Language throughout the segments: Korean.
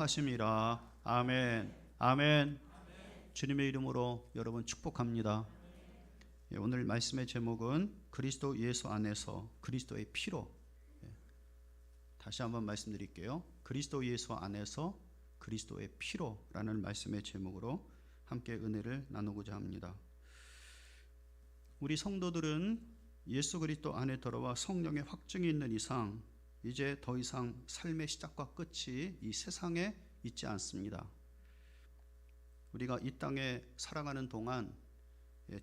하심이라. 아멘. 아멘. 주님의 이름으로 여러분 축복합니다. 오늘 말씀의 제목은 그리스도 예수 안에서 그리스도의 피로. 다시 한번 말씀드릴게요. 그리스도 예수 안에서 그리스도의 피로라는 말씀의 제목으로 함께 은혜를 나누고자 합니다. 우리 성도들은 예수 그리스도 안에 들어와 성령의 확증이 있는 이상 이제 더 이상 삶의 시작과 끝이 이 세상에 있지 않습니다. 우리가 이 땅에 살아가는 동안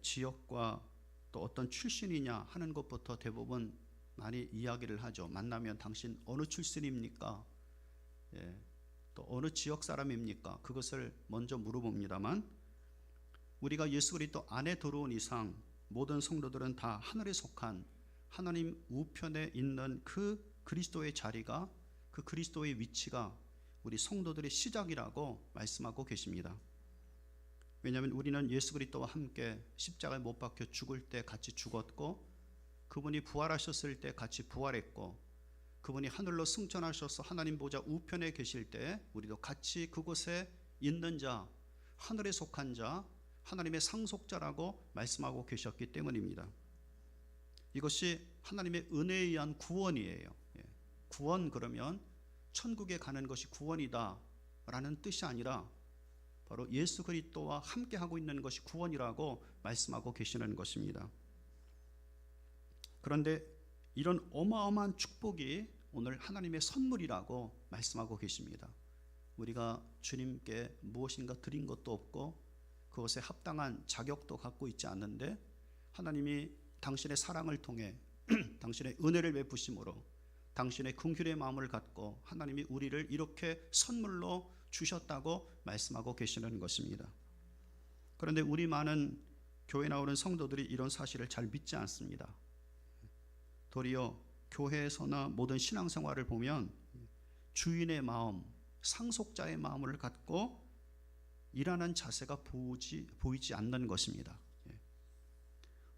지역과 또 어떤 출신이냐 하는 것부터 대부분 많이 이야기를 하죠. 만나면 당신 어느 출신입니까? 또 어느 지역 사람입니까? 그것을 먼저 물어봅니다만 우리가 예수 그리스도 안에 들어온 이상 모든 성도들은 다 하늘에 속한 하나님 우편에 있는 그 그리스도의 자리가, 그 그리스도의 위치가 우리 성도들의 시작이라고 말씀하고 계십니다. 왜냐하면 우리는 예수 그리스도와 함께 십자가에 못 박혀 죽을 때 같이 죽었고, 그분이 부활하셨을 때 같이 부활했고, 그분이 하늘로 승천하셔서 하나님 보좌 우편에 계실 때 우리도 같이 그곳에 있는 자, 하늘에 속한 자, 하나님의 상속자라고 말씀하고 계셨기 때문입니다. 이것이 하나님의 은혜에 의한 구원이에요. 구원, 그러면 천국에 가는 것이 구원이다 라는 뜻이 아니라 바로 예수 그리스도와 함께 하고 있는 것이 구원이라고 말씀하고 계시는 것입니다. 그런데 이런 어마어마한 축복이 오늘 하나님의 선물이라고 말씀하고 계십니다. 우리가 주님께 무엇인가 드린 것도 없고 그것에 합당한 자격도 갖고 있지 않는데 하나님이 당신의 사랑을 통해 당신의 은혜를 베푸심으로 당신의 긍휼의 마음을 갖고 하나님이 우리를 이렇게 선물로 주셨다고 말씀하고 계시는 것입니다. 그런데 우리 많은 교회 나오는 성도들이 이런 사실을 잘 믿지 않습니다. 도리어 교회에서나 모든 신앙생활을 보면 주인의 마음, 상속자의 마음을 갖고 일하는 자세가 보이지 않는 것입니다.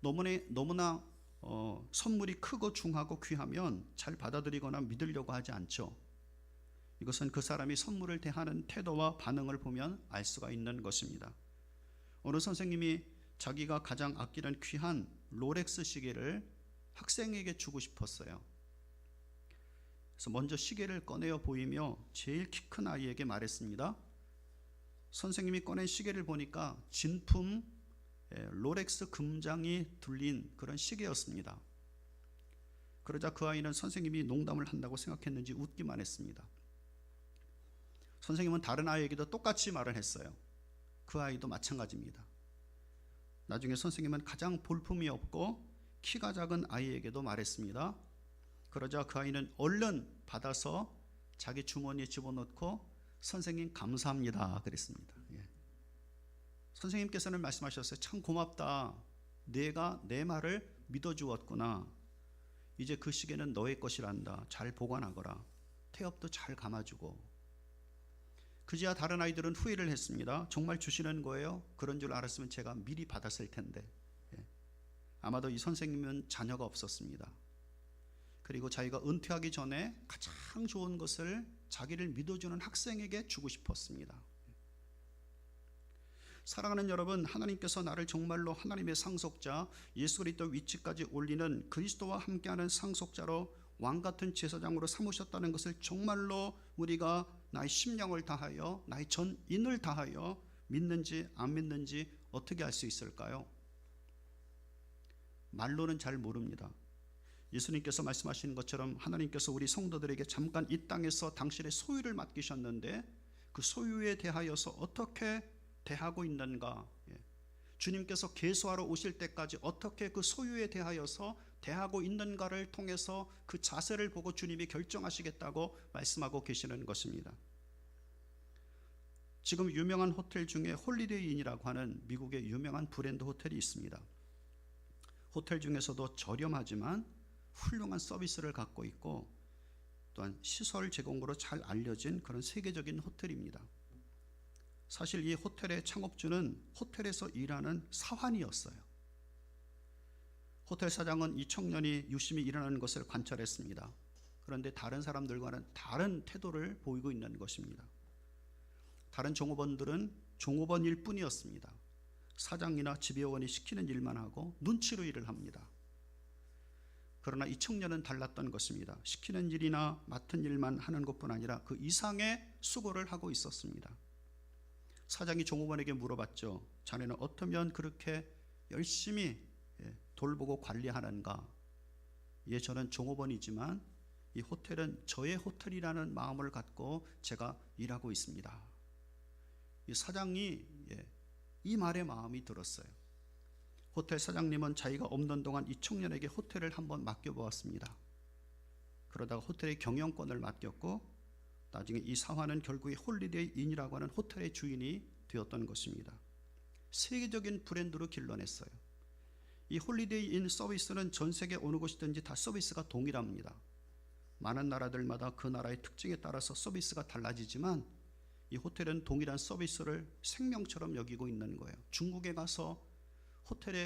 너무나 선물이 크고 중하고 귀하면 잘 받아들이거나 믿으려고 하지 않죠. 이것은 그 사람이 선물을 대하는 태도와 반응을 보면 알 수가 있는 것입니다. 어느 선생님이 자기가 가장 아끼는 귀한 롤렉스 시계를 학생에게 주고 싶었어요. 그래서 먼저 시계를 꺼내어 보이며 제일 키 큰 아이에게 말했습니다. 선생님이 꺼낸 시계를 보니까 진품 롤렉스 금장이 둘린 그런 시계였습니다. 그러자 그 아이는 선생님이 농담을 한다고 생각했는지 웃기만 했습니다. 선생님은 다른 아이에게도 똑같이 말을 했어요. 그 아이도 마찬가지입니다. 나중에 선생님은 가장 볼품이 없고 키가 작은 아이에게도 말했습니다. 그러자 그 아이는 얼른 받아서 자기 주머니에 집어넣고 선생님 감사합니다 그랬습니다. 선생님께서는 말씀하셨어요. 참 고맙다. 내가 내 말을 믿어주었구나. 이제 그 시계는 너의 것이란다. 잘 보관하거라. 태엽도 잘 감아주고. 그제야 다른 아이들은 후회를 했습니다. 정말 주시는 거예요? 그런 줄 알았으면 제가 미리 받았을 텐데. 아마도 이 선생님은 자녀가 없었습니다. 그리고 자기가 은퇴하기 전에 가장 좋은 것을 자기를 믿어주는 학생에게 주고 싶었습니다. 사랑하는 여러분, 하나님께서 나를 정말로 하나님의 상속자 예수 그리스도 위치까지 올리는 그리스도와 함께하는 상속자로 왕같은 제사장으로 삼으셨다는 것을 정말로 우리가 나의 심령을 다하여 나의 전인을 다하여 믿는지 안 믿는지 어떻게 알 수 있을까요? 말로는 잘 모릅니다. 예수님께서 말씀하시는 것처럼 하나님께서 우리 성도들에게 잠깐 이 땅에서 당신의 소유를 맡기셨는데 그 소유에 대하여서 어떻게 대하고 있는가, 주님께서 계수하러 오실 때까지 어떻게 그 소유에 대하여서 대하고 있는가를 통해서 그 자세를 보고 주님이 결정하시겠다고 말씀하고 계시는 것입니다. 지금 유명한 호텔 중에 홀리데이인이라고 하는 미국의 유명한 브랜드 호텔이 있습니다. 호텔 중에서도 저렴하지만 훌륭한 서비스를 갖고 있고 또한 시설 제공으로 잘 알려진 그런 세계적인 호텔입니다. 사실 이 호텔의 창업주는 호텔에서 일하는 사환이었어요. 호텔 사장은 이 청년이 유심히 일하는 것을 관찰했습니다. 그런데 다른 사람들과는 다른 태도를 보이고 있는 것입니다. 다른 종업원들은 종업원일 뿐이었습니다. 사장이나 지배원이 시키는 일만 하고 눈치로 일을 합니다. 그러나 이 청년은 달랐던 것입니다. 시키는 일이나 맡은 일만 하는 것뿐 아니라 그 이상의 수고를 하고 있었습니다. 사장이 종업원에게 물어봤죠. 자네는 어쩌면 그렇게 열심히 돌보고 관리하는가? 예, 저는 종업원이지만 이 호텔은 저의 호텔이라는 마음을 갖고 제가 일하고 있습니다. 이 사장이 이 말에 마음이 들었어요. 호텔 사장님은 자기가 없는 동안 이 청년에게 호텔을 한번 맡겨보았습니다. 그러다가 호텔의 경영권을 맡겼고 나중에 이 사화는 결국에 홀리데이 인이라고 하는 호텔의 주인이 되었던 것입니다. 세계적인 브랜드로 길러냈어요. 이 홀리데이 인 서비스는 전 세계 어느 곳이든지 다 서비스가 동일합니다. 많은 나라들마다 그 나라의 특징에 따라서 서비스가 달라지지만 이 호텔은 동일한 서비스를 생명처럼 여기고 있는 거예요. 중국에 가서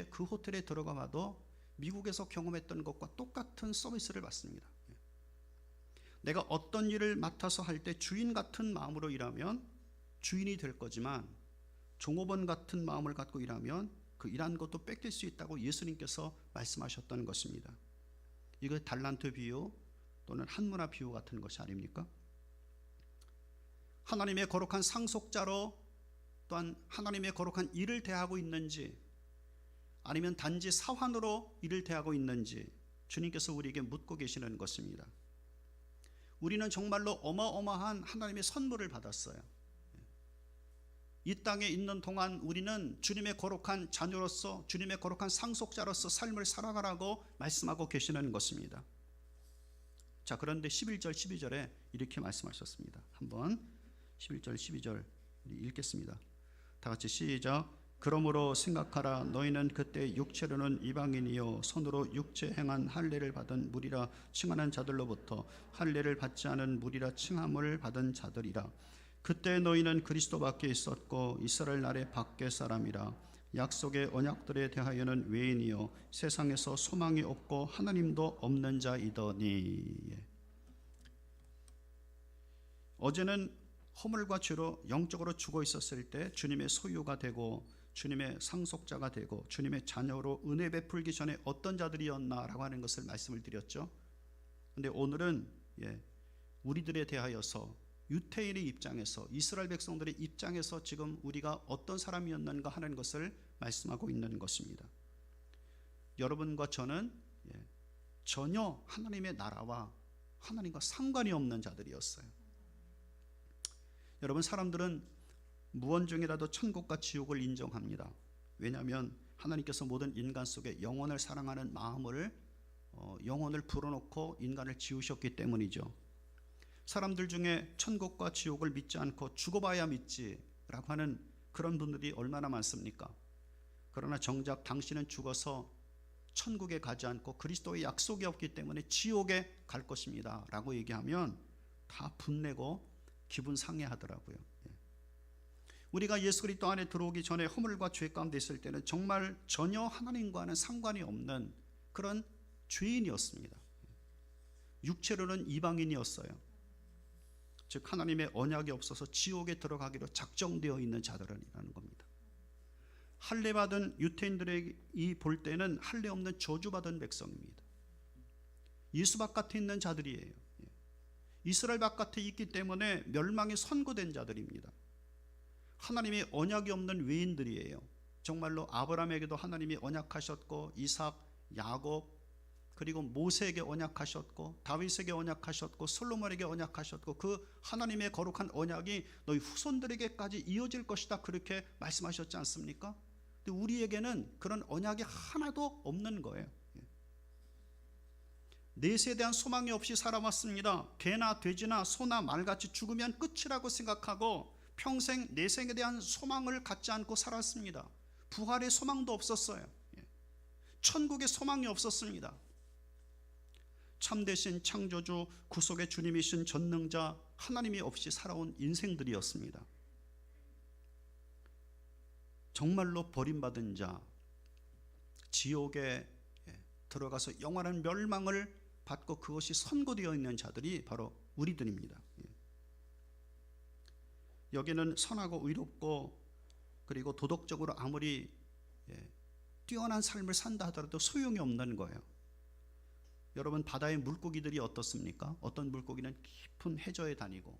그 호텔에 들어가 봐도 미국에서 경험했던 것과 똑같은 서비스를 받습니다. 내가 어떤 일을 맡아서 할 때 주인 같은 마음으로 일하면 주인이 될 거지만 종업원 같은 마음을 갖고 일하면 그 일한 것도 뺏길 수 있다고 예수님께서 말씀하셨던 것입니다. 이거 달란트 비유 또는 한문화 비유 같은 것이 아닙니까? 하나님의 거룩한 상속자로 또한 하나님의 거룩한 일을 대하고 있는지 아니면 단지 사환으로 일을 대하고 있는지 주님께서 우리에게 묻고 계시는 것입니다. 우리는 정말로 어마어마한 하나님의 선물을 받았어요. 이 땅에 있는 동안 우리는 주님의 거룩한 자녀로서 주님의 거룩한 상속자로서 삶을 살아가라고 말씀하고 계시는 것입니다. 자, 그런데 11절 12절에 이렇게 말씀하셨습니다. 한번 11절 12절 읽겠습니다. 다 같이 시작. 그러므로 생각하라. 너희는 그때 육체로는 이방인이요 손으로 육체 행한 할례를 받은 무리라 칭하는 자들로부터 할례를 받지 않은 무리라 칭함을 받은 자들이라. 그때 너희는 그리스도 밖에 있었고 이스라엘 나라의 밖의 사람이라. 약속의 언약들에 대하여는 외인이요 세상에서 소망이 없고 하나님도 없는 자이더니. 어제는 허물과 죄로 영적으로 죽어 있었을 때 주님의 소유가 되고 주님의 상속자가 되고 주님의 자녀로 은혜 베풀기 전에 어떤 자들이었나라고 하는 것을 말씀을 드렸죠. 그런데 오늘은 우리들에 대하여서 유태인의 입장에서 이스라엘 백성들의 입장에서 지금 우리가 어떤 사람이었는가 하는 것을 말씀하고 있는 것입니다. 여러분과 저는 전혀 하나님의 나라와 하나님과 상관이 없는 자들이었어요. 여러분, 사람들은 무언중이라도 천국과 지옥을 인정합니다. 왜냐하면 하나님께서 모든 인간 속에 영혼을 사랑하는 마음을 영혼을 불어넣고 인간을 지으셨기 때문이죠. 사람들 중에 천국과 지옥을 믿지 않고 죽어봐야 믿지라고 하는 그런 분들이 얼마나 많습니까? 그러나 정작 당신은 죽어서 천국에 가지 않고 그리스도의 약속이 없기 때문에 지옥에 갈 것입니다 라고 얘기하면 다 분내고 기분 상해하더라고요. 우리가 예수 그리스도 안에 들어오기 전에 허물과 죄 가운데 있을 때는 정말 전혀 하나님과는 상관이 없는 그런 죄인이었습니다. 육체로는 이방인이었어요. 즉 하나님의 언약이 없어서 지옥에 들어가기로 작정되어 있는 자들이라는 겁니다. 할례 받은 유태인들이 볼 때는 할례 없는 저주받은 백성입니다. 예수 바깥에 있는 자들이에요. 이스라엘 바깥에 있기 때문에 멸망이 선고된 자들입니다. 하나님의 언약이 없는 외인들이에요. 정말로 아브라함에게도 하나님이 언약하셨고 이삭, 야곱, 그리고 모세에게 언약하셨고 다윗에게 언약하셨고 솔로몬에게 언약하셨고 그 하나님의 거룩한 언약이 너희 후손들에게까지 이어질 것이다 그렇게 말씀하셨지 않습니까? 근데 우리에게는 그런 언약이 하나도 없는 거예요. 넷에 대한 소망이 없이 살아왔습니다. 개나 돼지나 소나 말같이 죽으면 끝이라고 생각하고 평생 내생에 대한 소망을 갖지 않고 살았습니다. 부활의 소망도 없었어요. 천국의 소망이 없었습니다. 참되신 창조주 구속의 주님이신 전능자 하나님이 없이 살아온 인생들이었습니다. 정말로 버림받은 자, 지옥에 들어가서 영원한 멸망을 받고 그것이 선고되어 있는 자들이 바로 우리들입니다. 여기는 선하고 의롭고 그리고 도덕적으로 아무리 뛰어난 삶을 산다 하더라도 소용이 없는 거예요. 여러분, 바다의 물고기들이 어떻습니까? 어떤 물고기는 깊은 해저에 다니고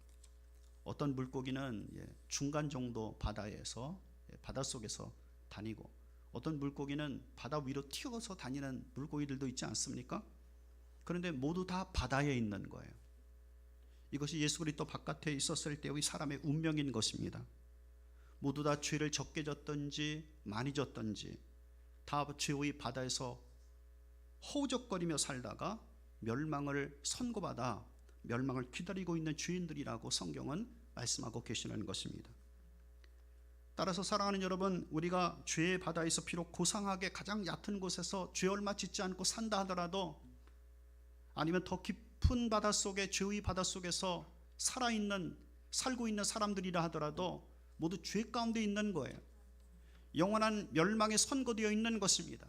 어떤 물고기는 중간 정도 바다에서 바닷속에서 다니고 어떤 물고기는 바다 위로 튀어서 다니는 물고기들도 있지 않습니까? 그런데 모두 다 바다에 있는 거예요. 이것이 예수 그리스도 바깥에 있었을 때의 사람의 운명인 것입니다. 모두 다 죄를 적게 졌든지 많이 졌든지 다 죄의 바다에서 허우적거리며 살다가 멸망을 선고받아 멸망을 기다리고 있는 죄인들이라고 성경은 말씀하고 계시는 것입니다. 따라서 사랑하는 여러분, 우리가 죄의 바다에서 비록 고상하게 가장 얕은 곳에서 죄 얼마 짓지 않고 산다 하더라도, 아니면 더 깊은 바닷속에 죄의 바닷속에서 살고 있는 사람들이라 하더라도 모두 죄 가운데 있는 거예요. 영원한 멸망에 선고되어 있는 것입니다.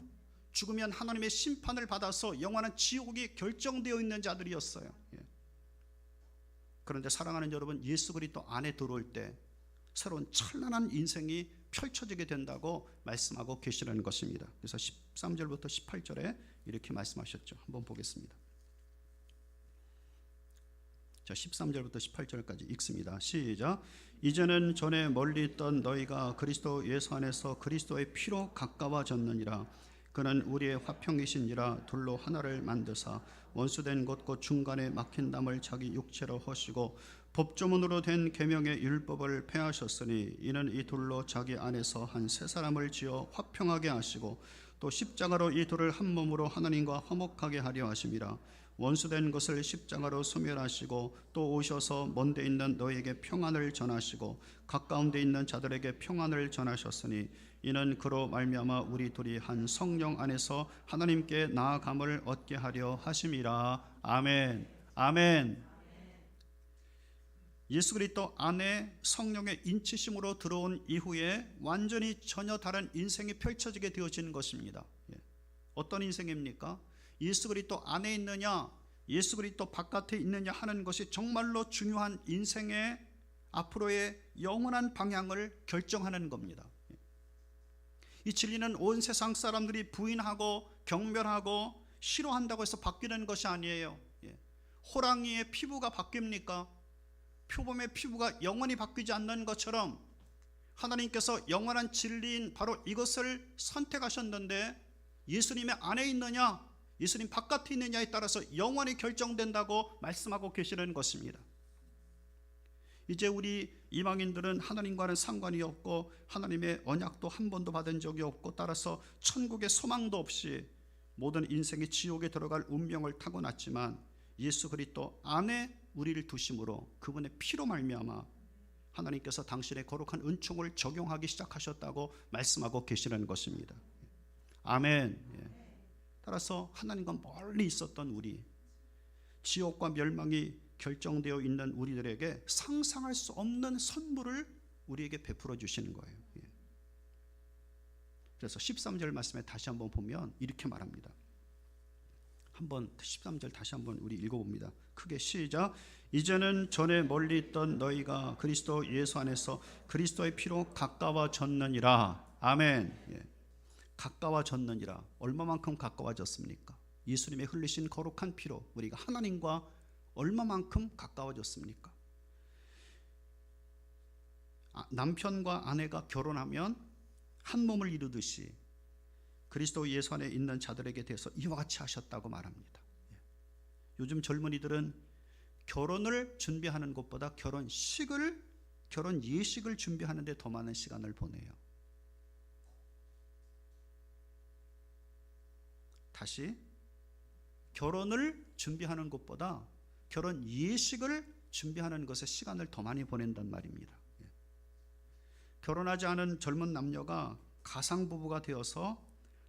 죽으면 하나님의 심판을 받아서 영원한 지옥이 결정되어 있는 자들이었어요. 그런데 사랑하는 여러분, 예수 그리스도 안에 들어올 때 새로운 찬란한 인생이 펼쳐지게 된다고 말씀하고 계시는 것입니다. 그래서 13절부터 18절에 이렇게 말씀하셨죠. 한번 보겠습니다. 자, 13절부터 18절까지 읽습니다. 시작. 이제는 전에 멀리 있던 너희가 그리스도 예수 안에서 그리스도의 피로 가까워졌느니라. 그는 우리의 화평이신지라. 둘로 하나를 만드사 원수된 것 곧 중간에 막힌 담을 자기 육체로 허시고 법조문으로 된 계명의 율법을 폐하셨으니 이는 이 둘로 자기 안에서 한 세 사람을 지어 화평하게 하시고 또 십자가로 이 둘을 한 몸으로 하나님과 화목하게 하려 하심이라. 원수된 것을 십자가로 소멸하시고 또 오셔서 먼데 있는 너에게 평안을 전하시고 가까운 데 있는 자들에게 평안을 전하셨으니 이는 그로 말미암아 우리 둘이 한 성령 안에서 하나님께 나아감을 얻게 하려 하심이라. 아멘. 아멘. 예수 그리스도 안에 성령의 인치심으로 들어온 이후에 완전히 전혀 다른 인생이 펼쳐지게 되어지는 것입니다. 어떤 인생입니까? 예수 그리스도 안에 있느냐, 예수 그리스도 바깥에 있느냐 하는 것이 정말로 중요한 인생의 앞으로의 영원한 방향을 결정하는 겁니다. 이 진리는 온 세상 사람들이 부인하고 경멸하고 싫어한다고 해서 바뀌는 것이 아니에요. 호랑이의 피부가 바뀝니까? 표범의 피부가 영원히 바뀌지 않는 것처럼 하나님께서 영원한 진리인 바로 이것을 선택하셨는데, 예수님의 안에 있느냐 예수님 바깥에 있느냐에 따라서 영원히 결정된다고 말씀하고 계시는 것입니다. 이제 우리 이방인들은 하나님과는 상관이 없고 하나님의 언약도 한 번도 받은 적이 없고 따라서 천국의 소망도 없이 모든 인생이 지옥에 들어갈 운명을 타고났지만, 예수 그리스도 안에 우리를 두심으로 그분의 피로 말미암아 하나님께서 당신의 거룩한 은총을 적용하기 시작하셨다고 말씀하고 계시는 것입니다. 아멘. 따라서 하나님과 멀리 있었던 우리, 지옥과 멸망이 결정되어 있는 우리들에게 상상할 수 없는 선물을 우리에게 베풀어 주시는 거예요. 그래서 13절 말씀에 다시 한번 보면 이렇게 말합니다. 한번 13절 다시 한번 우리 읽어봅니다. 크게 시작. 이제는 전에 멀리 있던 너희가 그리스도 예수 안에서 그리스도의 피로 가까워졌느니라. 아멘. 가까워졌느니라. 얼마만큼 가까워졌습니까? 예수님의 흘리신 거룩한 피로 우리가 하나님과 얼마만큼 가까워졌습니까? 남편과 아내가 결혼하면 한 몸을 이루듯이 그리스도 예수 안에 있는 자들에게 대해서 이와 같이 하셨다고 말합니다. 요즘 젊은이들은 결혼을 준비하는 것보다 결혼 예식을 준비하는 데 더 많은 시간을 보내요. 다시, 결혼을 준비하는 것보다 결혼 예식을 준비하는 것에 시간을 더 많이 보낸단 말입니다. 결혼하지 않은 젊은 남녀가 가상부부가 되어서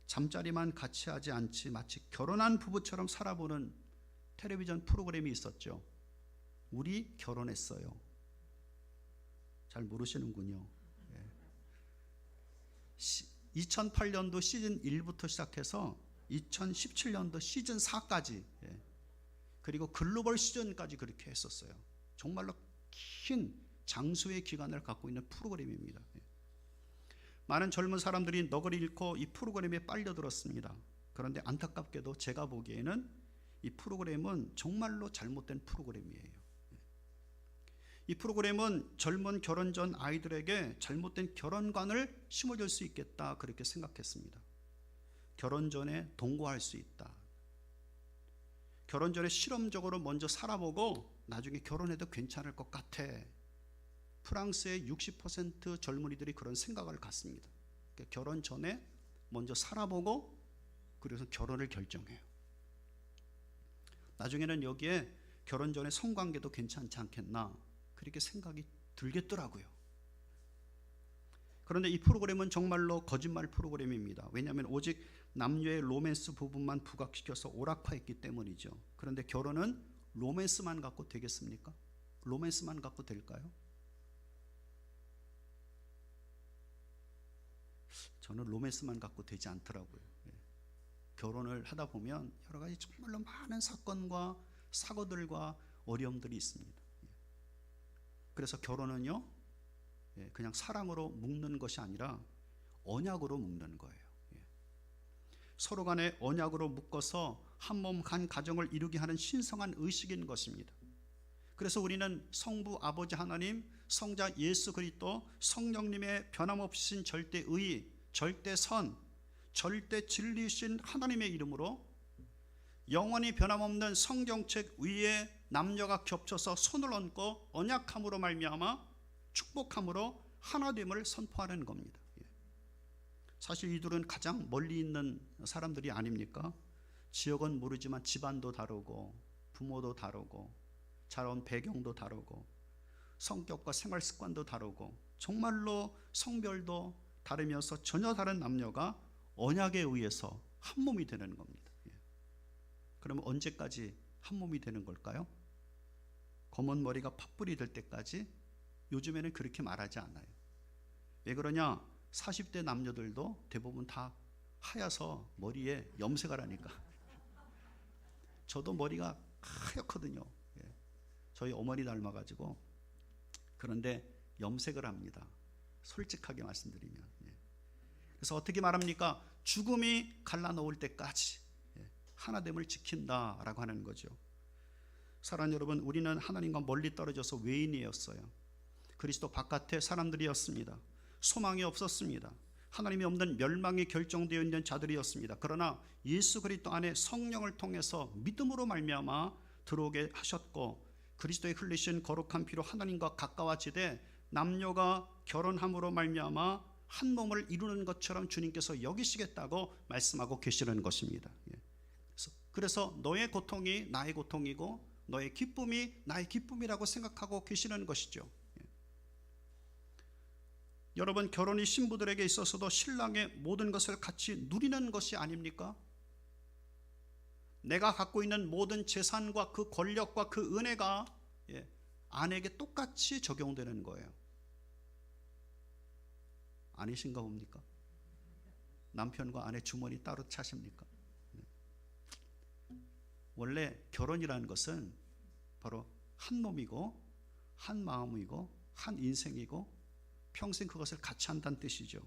잠자리만 같이 하지 않지 마치 결혼한 부부처럼 살아보는 텔레비전 프로그램이 있었죠. 우리 결혼했어요. 잘 모르시는군요. 2008년도 시즌 1부터 시작해서 2017년도 시즌 4까지, 그리고 글로벌 시즌까지 그렇게 했었어요. 정말로 긴 장수의 기간을 갖고 있는 프로그램입니다. 많은 젊은 사람들이 너그를 잃고 이 프로그램에 빨려들었습니다. 그런데 안타깝게도 제가 보기에는 이 프로그램은 정말로 잘못된 프로그램이에요. 이 프로그램은 젊은 결혼 전 아이들에게 잘못된 결혼관을 심어줄 수 있겠다, 그렇게 생각했습니다. 결혼 전에 동거할 수 있다. 결혼 전에 실험적으로 먼저 살아보고 나중에 결혼해도 괜찮을 것 같아. 프랑스의 60% 젊은이들이 그런 생각을 갖습니다. 그러니까 결혼 전에 먼저 살아보고 그래서 결혼을 결정해요. 나중에는 여기에 결혼 전에 성관계도 괜찮지 않겠나, 그렇게 생각이 들겠더라고요. 그런데 이 프로그램은 정말로 거짓말 프로그램입니다. 왜냐하면 오직 남녀의 로맨스 부분만 부각시켜서 오락화했기 때문이죠. 그런데 결혼은 로맨스만 갖고 되겠습니까? 로맨스만 갖고 될까요? 저는 로맨스만 갖고 되지 않더라고요. 결혼을 하다 보면 여러 가지 정말로 많은 사건과 사고들과 어려움들이 있습니다. 그래서 결혼은요, 그냥 사랑으로 묶는 것이 아니라 언약으로 묶는 거예요. 서로 간에 언약으로 묶어서 한 몸 한 가정을 이루게 하는 신성한 의식인 것입니다. 그래서 우리는 성부 아버지 하나님, 성자 예수 그리스도, 성령님의 변함없으신 절대의, 절대선, 절대 진리신 하나님의 이름으로 영원히 변함없는 성경책 위에 남녀가 겹쳐서 손을 얹고 언약함으로 말미암아 축복함으로 하나됨을 선포하는 겁니다. 사실 이들은 가장 멀리 있는 사람들이 아닙니까? 지역은 모르지만 집안도 다르고 부모도 다르고 자라온 배경도 다르고 성격과 생활 습관도 다르고 정말로 성별도 다르면서 전혀 다른 남녀가 언약에 의해서 한 몸이 되는 겁니다. 그러면 언제까지 한 몸이 되는 걸까요? 검은 머리가 팥불이 될 때까지? 요즘에는 그렇게 말하지 않아요. 왜 그러냐? 40대 남녀들도 대부분 다 하얘서 머리에 염색을 하니까. 저도 머리가 하얗거든요. 저희 어머니 닮아가지고. 그런데 염색을 합니다. 솔직하게 말씀드리면. 그래서 어떻게 말합니까? 죽음이 갈라놓을 때까지 하나됨을 지킨다라고 하는 거죠. 사랑하는 여러분, 우리는 하나님과 멀리 떨어져서 외인이었어요. 그리스도 바깥에 사람들이었습니다. 소망이 없었습니다. 하나님이 없는 멸망이 결정되어 있는 자들이었습니다. 그러나 예수 그리스도 안에 성령을 통해서 믿음으로 말미암아 들어오게 하셨고, 그리스도의 흘리신 거룩한 피로 하나님과 가까워지되 남녀가 결혼함으로 말미암아 한 몸을 이루는 것처럼 주님께서 여기시겠다고 말씀하고 계시는 것입니다. 그래서 너의 고통이 나의 고통이고 너의 기쁨이 나의 기쁨이라고 생각하고 계시는 것이죠. 여러분, 결혼이 신부들에게 있어서도 신랑의 모든 것을 같이 누리는 것이 아닙니까? 내가 갖고 있는 모든 재산과 그 권력과 그 은혜가 아내에게 똑같이 적용되는 거예요. 아니신가 봅니까? 남편과 아내 주머니 따로 차십니까? 원래 결혼이라는 것은 바로 한 몸이고 한 마음이고 한 인생이고 평생 그것을 같이 한다는 뜻이죠.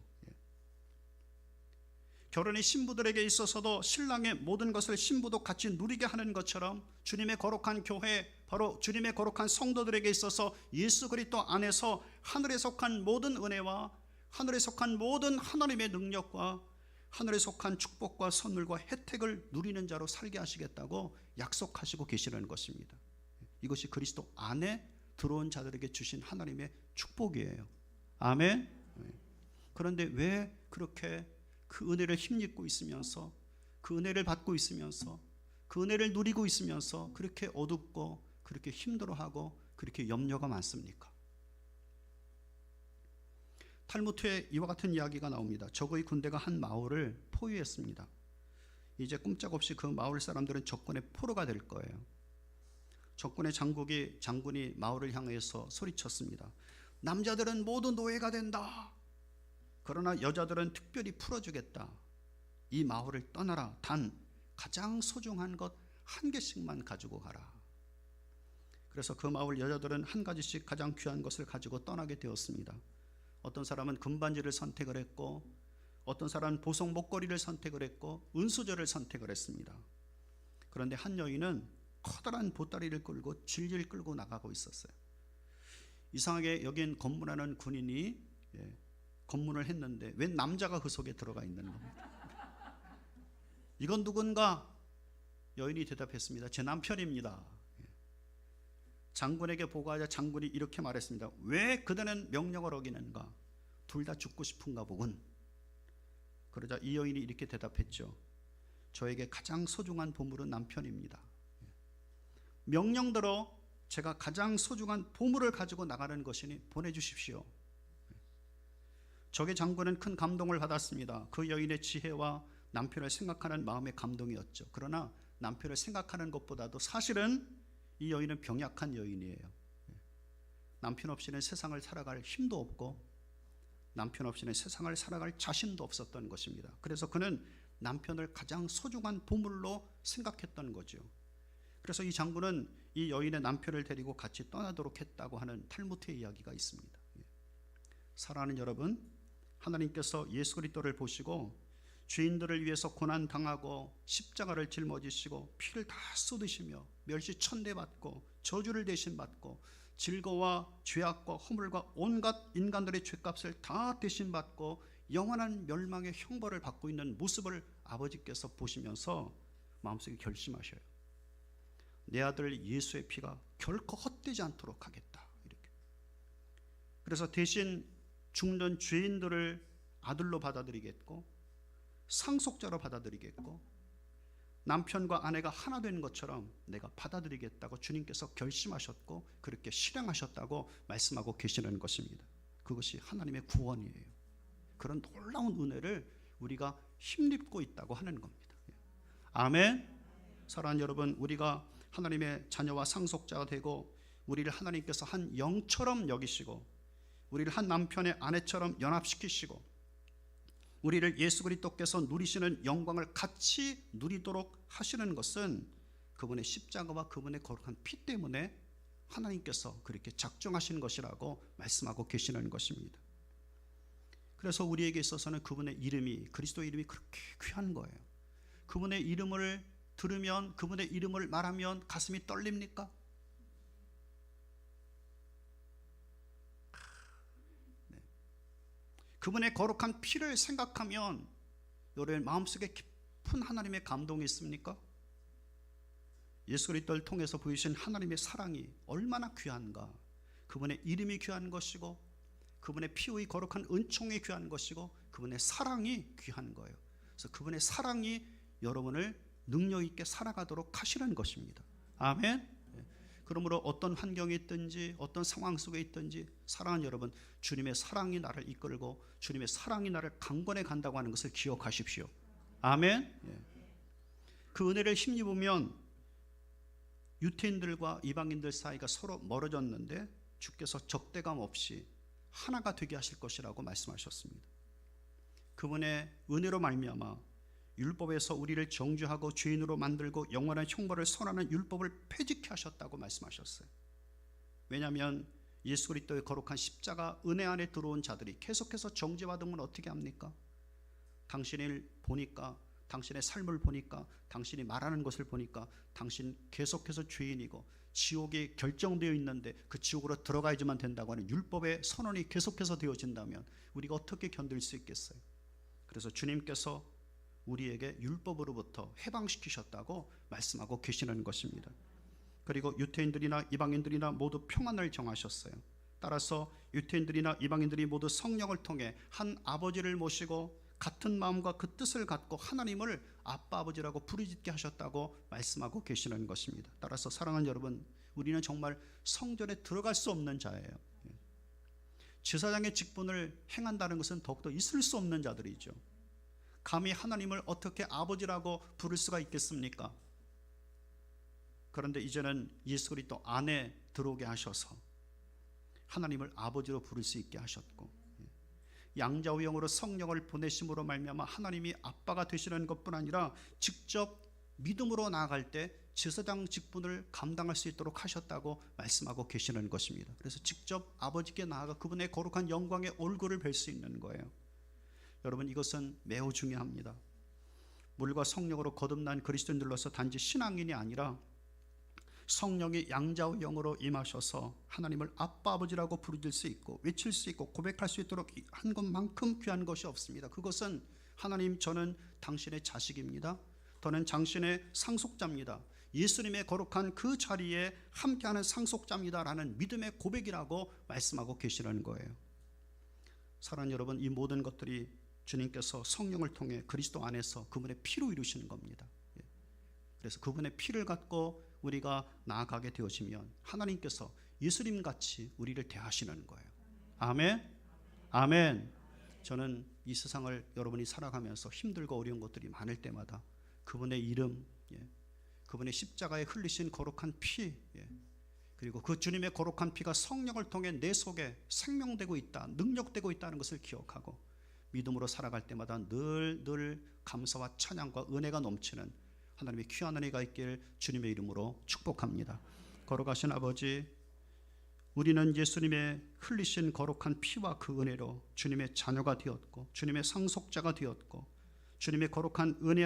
결혼이 신부들에게 있어서도 신랑의 모든 것을 신부도 같이 누리게 하는 것처럼 주님의 거룩한 교회, 바로 주님의 거룩한 성도들에게 있어서 예수 그리스도 안에서 하늘에 속한 모든 은혜와 하늘에 속한 모든 하나님의 능력과 하늘에 속한 축복과 선물과 혜택을 누리는 자로 살게 하시겠다고 약속하시고 계시는 것입니다. 이것이 그리스도 안에 들어온 자들에게 주신 하나님의 축복이에요. 아멘. 그런데 왜 그렇게 그 은혜를 힘입고 있으면서 그 은혜를 받고 있으면서 그 은혜를 누리고 있으면서 그렇게 어둡고 그렇게 힘들어하고 그렇게 염려가 많습니까? 탈무드에 이와 같은 이야기가 나옵니다. 적의 군대가 한 마을을 포위했습니다. 이제 꼼짝없이 그 마을 사람들은 적군의 포로가 될 거예요. 적군의 장군이 마을을 향해서 소리쳤습니다. 남자들은 모두 노예가 된다. 그러나 여자들은 특별히 풀어주겠다. 이 마을을 떠나라. 단 가장 소중한 것 한 개씩만 가지고 가라. 그래서 그 마을 여자들은 한 가지씩 가장 귀한 것을 가지고 떠나게 되었습니다. 어떤 사람은 금반지를 선택을 했고, 어떤 사람은 보석 목걸이를 선택을 했고, 은수저를 선택을 했습니다. 그런데 한 여인은 커다란 보따리를 끌고 질질 끌고 나가고 있었어요. 이상하게 여긴 검문하는 군인이 검문을 했는데 웬 남자가 그 속에 들어가 있는 겁니다. 이건 누군가? 여인이 대답했습니다. 제 남편입니다. 장군에게 보고하자 장군이 이렇게 말했습니다. 왜 그대는 명령을 어기는가? 둘 다 죽고 싶은가 보군. 그러자 이 여인이 이렇게 대답했죠. 저에게 가장 소중한 보물은 남편입니다. 명령대로 제가 가장 소중한 보물을 가지고 나가는 것이니 보내주십시오. 적의 장군은 큰 감동을 받았습니다. 그 여인의 지혜와 남편을 생각하는 마음의 감동이었죠. 그러나 남편을 생각하는 것보다도 사실은 이 여인은 병약한 여인이에요. 남편 없이는 세상을 살아갈 힘도 없고 남편 없이는 세상을 살아갈 자신도 없었던 것입니다. 그래서 그는 남편을 가장 소중한 보물로 생각했던 거죠. 그래서 이 장군은 이 여인의 남편을 데리고 같이 떠나도록 했다고 하는 탈무드의 이야기가 있습니다. 사랑하는 여러분, 하나님께서 예수 그리스도를 보시고 죄인들을 위해서 고난당하고 십자가를 짊어지시고 피를 다 쏟으시며 멸시천대받고 저주를 대신 받고 질거와 죄악과 허물과 온갖 인간들의 죄값을 다 대신 받고 영원한 멸망의 형벌을 받고 있는 모습을 아버지께서 보시면서 마음속에 결심하셔요. 내 아들 예수의 피가 결코 헛되지 않도록 하겠다. 이렇게. 그래서 대신 죽는 죄인들을 아들로 받아들이겠고 상속자로 받아들이겠고 남편과 아내가 하나 된 것처럼 내가 받아들이겠다고 주님께서 결심하셨고 그렇게 실행하셨다고 말씀하고 계시는 것입니다. 그것이 하나님의 구원이에요. 그런 놀라운 은혜를 우리가 힘입고 있다고 하는 겁니다. 아멘. 사랑하는 여러분, 우리가 하나님의 자녀와 상속자가 되고 우리를 하나님께서 한 영처럼 여기시고 우리를 한 남편의 아내처럼 연합시키시고 우리를 예수 그리스도께서 누리시는 영광을 같이 누리도록 하시는 것은 그분의 십자가와 그분의 거룩한 피 때문에 하나님께서 그렇게 작정하신 것이라고 말씀하고 계시는 것입니다. 그래서 우리에게 있어서는 그분의 이름이, 그리스도의 이름이 그렇게 귀한 거예요. 그분의 이름을 들으면, 그분의 이름을 말하면 가슴이 떨립니까? 그분의 거룩한 피를 생각하면 여러분 마음속에 깊은 하나님의 감동이 있습니까? 예수 그리스도를 통해서 보이신 하나님의 사랑이 얼마나 귀한가. 그분의 이름이 귀한 것이고 그분의 피의 거룩한 은총이 귀한 것이고 그분의 사랑이 귀한 거예요. 그래서 그분의 사랑이 여러분을 능력 있게 살아가도록 하시는 것입니다. 아멘. 그러므로 어떤 환경에 있든지 어떤 상황 속에 있든지 사랑하는 여러분, 주님의 사랑이 나를 이끌고 주님의 사랑이 나를 강권해 간다고 하는 것을 기억하십시오. 아멘. 그 은혜를 힘입으면 유태인들과 이방인들 사이가 서로 멀어졌는데 주께서 적대감 없이 하나가 되게 하실 것이라고 말씀하셨습니다. 그분의 은혜로 말미암아 율법에서 우리를 정죄하고 죄인으로 만들고 영원한 형벌을 선하는 율법을 폐지케 하셨다고 말씀하셨어요. 왜냐하면 예수 그리스도의 거룩한 십자가 은혜 안에 들어온 자들이 계속해서 정죄받으면 어떻게 합니까? 당신을 보니까, 당신의 삶을 보니까, 당신이 말하는 것을 보니까 당신 계속해서 죄인이고 지옥에 결정되어 있는데 그 지옥으로 들어가야지만 된다고 하는 율법의 선언이 계속해서 되어진다면 우리가 어떻게 견딜 수 있겠어요? 그래서 주님께서 우리에게 율법으로부터 해방시키셨다고 말씀하고 계시는 것입니다. 그리고 유태인들이나 이방인들이나 모두 평안을 정하셨어요. 따라서 유태인들이나 이방인들이 모두 성령을 통해 한 아버지를 모시고 같은 마음과 그 뜻을 갖고 하나님을 아빠 아버지라고 부르짖게 하셨다고 말씀하고 계시는 것입니다. 따라서 사랑하는 여러분, 우리는 정말 성전에 들어갈 수 없는 자예요. 제사장의 직분을 행한다는 것은 더욱더 있을 수 없는 자들이죠. 감히 하나님을 어떻게 아버지라고 부를 수가 있겠습니까? 그런데 이제는 예수 그리스도 안에 들어오게 하셔서 하나님을 아버지로 부를 수 있게 하셨고 양자우형으로 성령을 보내심으로 말미암아 하나님이 아빠가 되시는 것뿐 아니라 직접 믿음으로 나아갈 때 제사장 직분을 감당할 수 있도록 하셨다고 말씀하고 계시는 것입니다. 그래서 직접 아버지께 나아가 그분의 거룩한 영광의 얼굴을 뵐 수 있는 거예요. 여러분, 이것은 매우 중요합니다. 물과 성령으로 거듭난 그리스도인들로서 단지 신앙인이 아니라 성령이 양자의 영으로 임하셔서 하나님을 아빠 아버지라고 부르실 수 있고 외칠 수 있고 고백할 수 있도록 한 것만큼 귀한 것이 없습니다. 그것은 하나님, 저는 당신의 자식입니다. 저는 당신의 상속자입니다. 예수님의 거룩한 그 자리에 함께하는 상속자입니다라는 믿음의 고백이라고 말씀하고 계시는 거예요. 사랑하는 여러분, 이 모든 것들이 주님께서 성령을 통해 그리스도 안에서 그분의 피로 이루시는 겁니다. 그래서 그분의 피를 갖고 우리가 나아가게 되어지면 하나님께서 예수님같이 우리를 대하시는 거예요. 아멘. 아멘. 저는 이 세상을 여러분이 살아가면서 힘들고 어려운 것들이 많을 때마다 그분의 이름, 그분의 십자가에 흘리신 거룩한 피, 그리고 그 주님의 거룩한 피가 성령을 통해 내 속에 생명되고 있다, 능력되고 있다는 것을 기억하고 믿음으로 살아갈 때마다 늘 감사와 찬양과 은혜가 넘치는 하나님의 귀한 은혜가 있길 주님의 이름으로 축복합니다. 거룩하신 아버지, 우리는 예수님의 흘리신 거룩한 피와 그 은혜로 주님의 자녀가 되었고 주님의 상속자가 되었고 주님의 거룩한 은혜